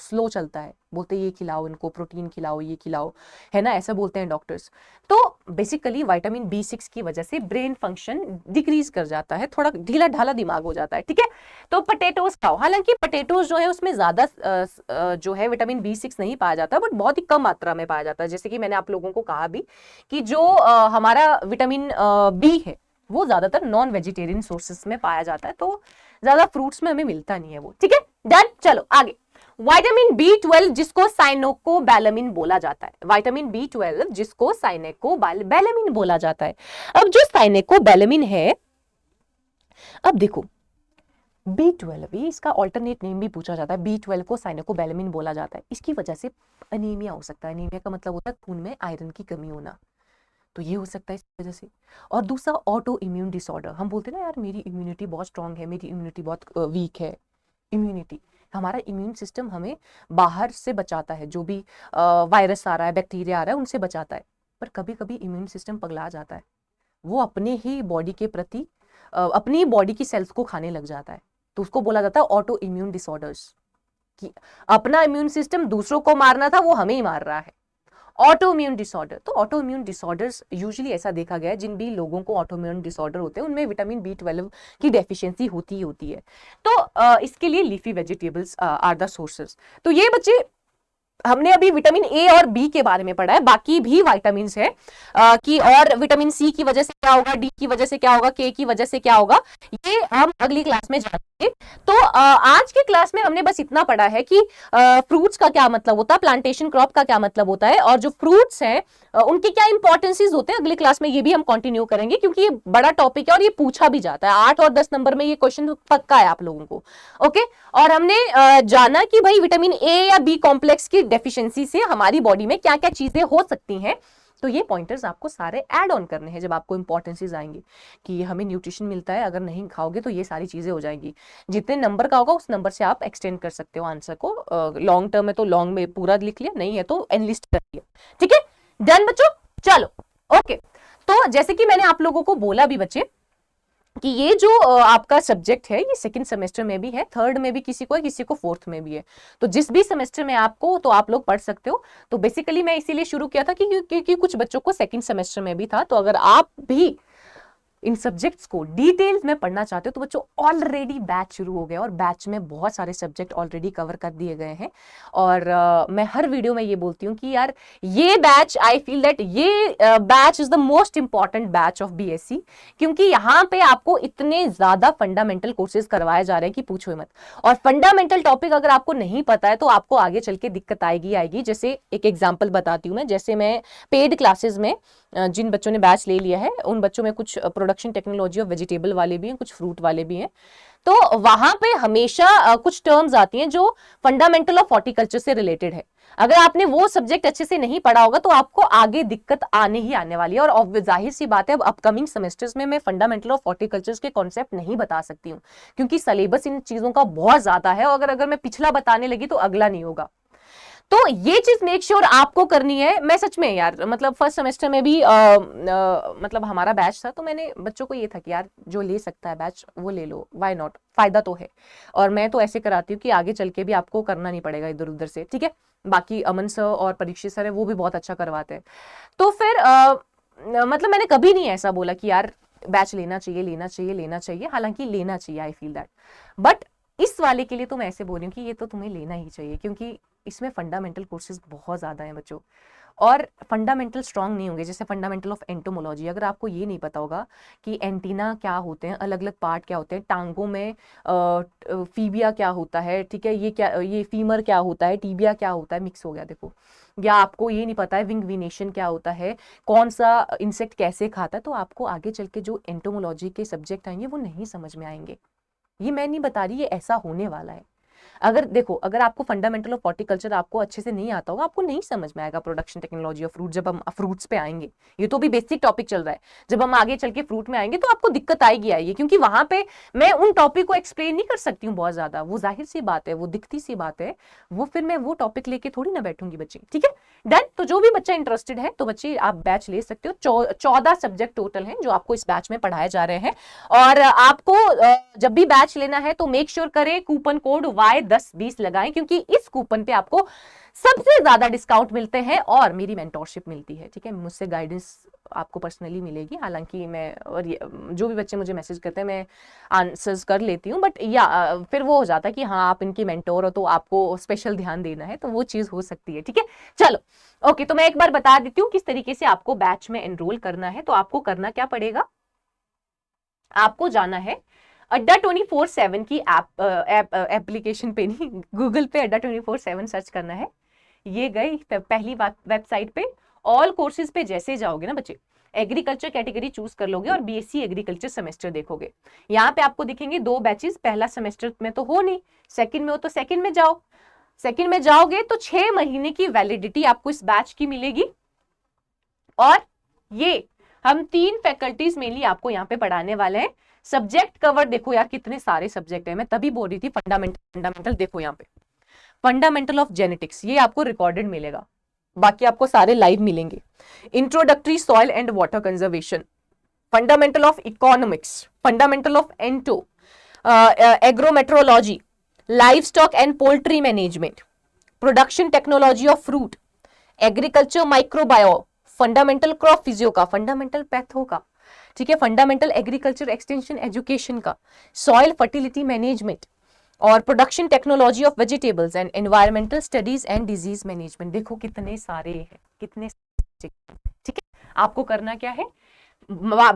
स्लो चलता है, बोलते हैं ये खिलाओ इनको, प्रोटीन खिलाओ, ये खिलाओ, है ना, ऐसा बोलते हैं डॉक्टर्स। तो बेसिकली विटामिन B6 की वजह से ब्रेन फंक्शन डिक्रीज कर जाता है, थोड़ा ढीला ढाला दिमाग हो जाता है, ठीक है। तो पोटैटोज खाओ, हालांकि पोटैटोज जो है उसमें ज्यादा जो है विटामिन B6 नहीं पाया जाता, बट बहुत ही कम मात्रा में पाया जाता है। जैसे कि मैंने आप लोगों को कहा भी कि जो हमारा विटामिन B है वो ज्यादातर नॉन वेजिटेरियन सोर्सेस में पाया जाता है, तो ज्यादा फ्रूट्स में हमें मिलता नहीं है वो, ठीक है। डन। चलो आगे, विटामिन B12 जिसको साइनोकोबैलामिन बोला जाता है, विटामिन B12 जिसको साइनोकोबैलामिन बोला जाता है। अब जो साइनोकोबैलामिन है, अब देखो B12, ये इसका ऑल्टरनेट नेम भी पूछा जाता है, B12 को साइनोकोबैलामिन बोला जाता है, इसकी वजह से अनीमिया हो सकता है। अनीमिया का मतलब होता है खून में आयरन की कमी होना, तो ये हो सकता है इस वजह से। और दूसरा ऑटो इम्यून डिसऑर्डर, हम बोलते हैं ना यार मेरी इम्यूनिटी बहुत स्ट्रांग है, मेरी इम्यूनिटी बहुत वीक है। इम्यूनिटी, हमारा इम्यून सिस्टम हमें बाहर से बचाता है, जो भी वायरस आ रहा है, बैक्टीरिया आ रहा है, उनसे बचाता है, पर कभी कभी इम्यून सिस्टम पगला जाता है, वो अपने ही बॉडी के प्रति अपनी बॉडी की सेल्स को खाने लग जाता है। तो उसको बोला जाता है ऑटो इम्यून डिसऑर्डर्स, कि अपना इम्यून सिस्टम दूसरों को मारना था, वो हमें ही मार रहा है। ऑटो इम्यून डिसऑर्डर, तो ऑटो इम्यून डिसऑर्डर्स यूजुअली ऐसा देखा गया है, जिन भी लोगों को ऑटो इम्यून डिसऑर्डर होते हैं उनमें विटामिन B12 की डेफिशिएंसी होती ही होती है। तो इसके लिए leafy vegetables are the sources. तो ये बच्चे हमने अभी विटामिन ए और बी के बारे में पढ़ा है, बाकी भी विटामिन है कि और विटामिन सी की वजह से क्या होगा, डी की वजह से क्या होगा, के की वजह से क्या होगा, ये हम अगली क्लास में जानेंगे। तो आज के क्लास में हमने बस इतना पढ़ा है कि फ्रूट्स का क्या मतलब होता है, प्लांटेशन क्रॉप का क्या मतलब होता है, और जो फ्रूट्स हैं उनके क्या इंपॉर्टेंसेस होते हैं। अगली क्लास में ये भी हम कंटिन्यू करेंगे, क्योंकि ये बड़ा टॉपिक है और ये पूछा भी जाता है। 8 और 10 नंबर में ये क्वेश्चन पक्का है आप लोगों को। ओके, और हमने जाना कि भाई विटामिन ए या बी कॉम्प्लेक्स की डेफिशिएंसी से हमारी बॉडी में क्या क्या चीजें हो सकती हैं। तो ये पॉइंटर्स आपको सारे ऐड ऑन करने हैं जब आपको इंपॉर्टेंसेस आएंगे कि हमें न्यूट्रिशन मिलता है, अगर नहीं खाओगे तो ये सारी चीजें हो जाएंगी। जितने नंबर का होगा उस नंबर से आप एक्सटेंड कर सकते हो आंसर को। लॉन्ग टर्म है तो लॉन्ग में पूरा लिख लिया, नहीं है तो एनलिस्ट कर लिया। ठीक है, डन बच्चों, चलो ओके। तो जैसे कि मैंने आप लोगों को बोला भी बच्चे कि ये जो आपका सब्जेक्ट है ये सेकंड सेमेस्टर में भी है, थर्ड में भी किसी को है, किसी को फोर्थ में भी है। तो जिस भी सेमेस्टर में आपको, तो आप लोग पढ़ सकते हो। तो बेसिकली मैं इसीलिए शुरू किया था कि कुछ बच्चों को सेकंड सेमेस्टर में भी था। तो अगर आप भी इन सब्जेक्ट्स को डिटेल्स में पढ़ना चाहते हो तो बच्चों ऑलरेडी बैच शुरू हो गया और बैच में बहुत सारे सब्जेक्ट ऑलरेडी कवर कर दिए गए हैं। और मैं हर वीडियो में ये बोलती हूँ कि यार ये बैच, आई फील दैट ये batch is the most important batch of BSc, क्योंकि यहाँ पे आपको इतने ज्यादा फंडामेंटल कोर्सेज करवाए जा रहे हैं कि पूछो मत। और फंडामेंटल टॉपिक अगर आपको नहीं पता है तो आपको आगे चल के दिक्कत आएगी। जैसे एक एग्जाम्पल बताती हूँ मैं, जैसे मैं पेड क्लासेस में जिन बच्चों ने बैच ले लिया है उन बच्चों में कुछ प्रोडक्शन टेक्नोलॉजी और वेजिटेबल वाले भी हैं, कुछ फ्रूट वाले भी हैं। तो वहां पे हमेशा कुछ टर्म्स आती हैं जो फंडामेंटल ऑफ हॉर्टिकल्चर से रिलेटेड है। अगर आपने वो सब्जेक्ट अच्छे से नहीं पढ़ा होगा तो आपको आगे दिक्कत आने ही आने वाली है। और जाहिर सी बात है, अब अपकमिंग सेमेस्टर्स में मैं फंडामेंटल ऑफ हॉर्टिकल्चर के कॉन्सेप्ट नहीं बता सकती हूँ, क्योंकि सिलेबस इन चीजों का बहुत ज्यादा है। और अगर मैं पिछला बताने लगी तो अगला नहीं होगा। तो ये चीज मेक श्योर आपको करनी है। मैं सच में यार, मतलब फर्स्ट सेमेस्टर में भी मतलब हमारा बैच था, तो मैंने बच्चों को ये था कि यार जो ले सकता है बैच वो ले लो, व्हाई नॉट, फायदा तो है। और मैं तो ऐसे कराती हूँ कि आगे चल के भी आपको करना नहीं पड़ेगा इधर उधर से। ठीक है, बाकी अमन सर और परीक्षित सर है वो भी बहुत अच्छा करवाते हैं। तो फिर मतलब मैंने कभी नहीं ऐसा बोला कि यार बैच लेना चाहिए, हालांकि लेना चाहिए, आई फील दैट। बट इस वाले के लिए तो मैं ऐसे बोल रही हूँ कि ये तो तुम्हें लेना ही चाहिए, क्योंकि इसमें फंडामेंटल कोर्सेज बहुत ज़्यादा हैं बच्चों। और फंडामेंटल स्ट्रांग नहीं होंगे, जैसे फंडामेंटल ऑफ एंटोमोलॉजी, अगर आपको ये नहीं पता होगा कि एंटीना क्या होते हैं, अलग अलग पार्ट क्या होते हैं, टांगों में फीबिया क्या होता है, ठीक है, ये फीमर क्या होता है, टीबिया क्या होता है, मिक्स हो गया देखो। या आपको ये नहीं पता है विंग विनेशन क्या होता है, कौन सा इंसेक्ट कैसे खाता है, तो आपको आगे चल के जो एंटोमोलॉजी के सब्जेक्ट आएंगे वो नहीं समझ में आएंगे। ये मैं नहीं बता रही, ये ऐसा होने वाला है। अगर देखो, अगर आपको फंडामेंटल ऑफ हॉर्टिकल्चर आपको अच्छे से नहीं आता होगा, आपको नहीं समझ में आएगा प्रोडक्शन टेक्नोलॉजी ऑफ फ्रूट। जब हम फ्रूट्स पे आएंगे, ये तो भी बेसिक टॉपिक चल रहा है, जब हम आगे चल के फ्रूट में आएंगे तो आपको दिक्कत आएगी, क्योंकि वहां पे मैं उन टॉपिक को एक्सप्लेन नहीं कर सकती हूँ बहुत ज्यादा। वो जाहिर सी बात है, वो दिखती सी बात है, वो फिर मैं वो टॉपिक लेके थोड़ी ना बैठूंगी बच्चे। ठीक है, डन। तो जो भी बच्चा इंटरेस्टेड है तो बच्चे आप बैच ले सकते हो। 14 सब्जेक्ट टोटल हैं जो आपको इस बैच में पढ़ाए जा रहे हैं। और आपको जब भी बैच लेना है तो मेक श्योर करें कूपन कोड Y1020 लगाएं, क्योंकि इस कूपन पे आपको सबसे ज्यादा डिस्काउंट मिलते हैं और मेरी मेंटोरशिप मिलती है। ठीक है, मुझसे गाइडेंस आपको पर्सनली मिलेगी। हालांकि मैं और जो भी बच्चे मुझे मैसेज करते हैं मैं आंसर्स कर लेती हूँ, बट या फिर वो हो जाता है कि हाँ आप इनकी मेंटोर हो तो आपको स्पेशल ध्यान देना है, तो वो चीज हो सकती है। ठीक है, चलो ओके। तो मैं एक बार बता देती हूँ किस तरीके से आपको बैच में एनरोल करना है। तो आपको करना क्या पड़ेगा, आपको जाना है अड्डा 24/7 की एप्लीकेशन पे, नहीं गूगल पे अड्डा 24/7 सर्च करना है। ये गई पहली वेबसाइट पे। ऑल कोर्सेज पे जैसे जाओगे ना बच्चे, एग्रीकल्चर कैटेगरी चूज कर लोगे और बीएससी एग्रीकल्चर सेमेस्टर देखोगे। यहाँ पे आपको दिखेंगे 2 बैचेस, पहला सेमेस्टर में तो हो नहीं, सेकंड में हो तो सेकंड में जाओ। सेकंड में जाओगे तो 6 महीने की वैलिडिटी आपको इस बैच की मिलेगी। और ये हम 3 फैकल्टीज मेनली आपको यहाँ पे पढ़ाने वाले हैं। सब्जेक्ट कवर देखो यार कितने सारे सब्जेक्ट है, मैं तभी बोल रही थी फंडामेंटल देखो यहाँ पे, फंडामेंटल ऑफ जेनेटिक्स ये आपको रिकॉर्डेड मिलेगा, बाकी आपको सारे लाइव मिलेंगे। Introductory soil and water conservation, fundamental of economics, fundamental of ento, agrometeorology, livestock and poultry management, production technology of fruit, agriculture microbio, fundamental crop physio का, fundamental patho का, ठीक है, फंडामेंटल एग्रीकल्चर एक्सटेंशन एजुकेशन का, soil fertility management और production technology of vegetables and environmental studies and disease management. देखो कितने सारे हैं, कितने, ठीक है। आपको करना क्या है,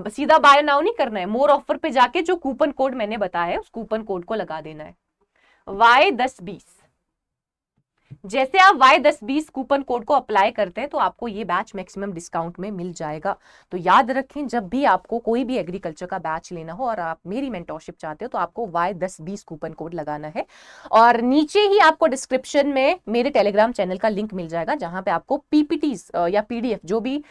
सीधा बाय नाउ नहीं करना है, मोर ऑफर पे जाके जो कूपन कोड मैंने बताया है उस कूपन कोड को लगा देना है, Y1020। जैसे आप Y1020 कूपन कोड को अप्लाई करते हैं तो आपको ये बैच मैक्सिमम डिस्काउंट में मिल जाएगा। तो याद रखें, जब भी आपको कोई भी एग्रीकल्चर का बैच लेना हो और आप मेरी मेंटोरशिप चाहते हो तो आपको Y1020 कूपन कोड लगाना है। और नीचे ही आपको डिस्क्रिप्शन में मेरे टेलीग्राम चैनल का लिंक मिल जाएगा, जहां पे आपको पीपीटीज या PDF जो भी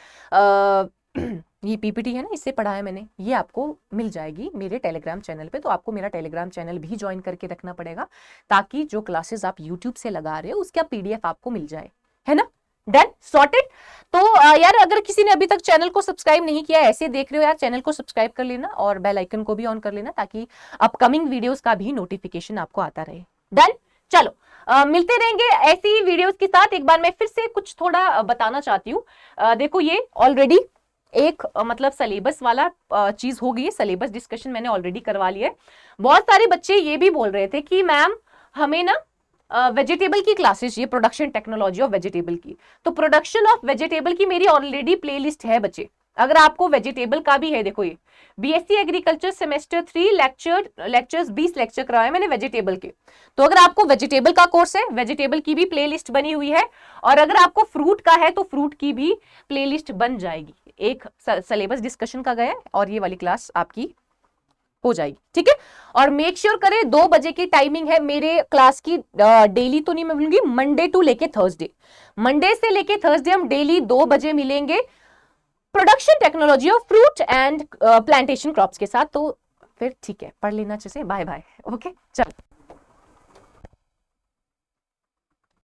ये पीपीटी है ना, इससे पढ़ा है मैंने, ये आपको मिल जाएगी मेरे टेलीग्राम चैनल पे। तो आपको मेरा टेलीग्राम चैनल भी ज्वाइन करके रखना पड़ेगा ताकि जो क्लासेस आप यूट्यूब से लगा रहे हो उसका PDF आपको मिल जाए, है ना। Done, sorted. तो यार अगर किसी ने अभी तक चैनल को सब्सक्राइब नहीं किया, ऐसे देख रहे हो यार, चैनल को सब्सक्राइब कर लेना और बेल आइकन को भी ऑन कर लेना ताकि अपकमिंग वीडियोस का भी नोटिफिकेशन आपको आता रहे। डन, चलो मिलते रहेंगे ऐसी वीडियोस के साथ। एक बार मैं फिर से कुछ थोड़ा बताना चाहती हूँ। देखो ये ऑलरेडी एक मतलब सिलेबस वाला चीज हो गई है, सिलेबस डिस्कशन मैंने ऑलरेडी करवा लिया है। बहुत सारे बच्चे ये भी बोल रहे थे कि मैम हमें ना वेजिटेबल की क्लासेस, ये प्रोडक्शन टेक्नोलॉजी ऑफ वेजिटेबल की, तो प्रोडक्शन ऑफ वेजिटेबल की मेरी ऑलरेडी प्लेलिस्ट है बच्चे। अगर आपको वेजिटेबल का भी है, देखो ये BSc agriculture semester 3 lectures 20 lecture करवाए मैंने वेजिटेबल के। तो अगर आपको वेजिटेबल का कोर्स है, वेजिटेबल की भी प्लेलिस्ट बनी हुई है, और अगर आपको फ्रूट का है तो फ्रूट की भी प्लेलिस्ट बन जाएगी। एक सिलेबस डिस्कशन का गया और ये वाली क्लास आपकी हो जाएगी, ठीक है। और मेक श्योर करें 2 बजे की टाइमिंग है मेरे क्लास की, डेली तो नहीं मैं बोलूंगी, मंडे टू लेके थर्सडे, मंडे से लेके थर्सडे हम डेली 2 बजे मिलेंगे production technology of fruit and plantation crops के साथ। तो फिर ठीक है, पढ़ लेना अच्छे से। बाय बाय, ओके, चलो।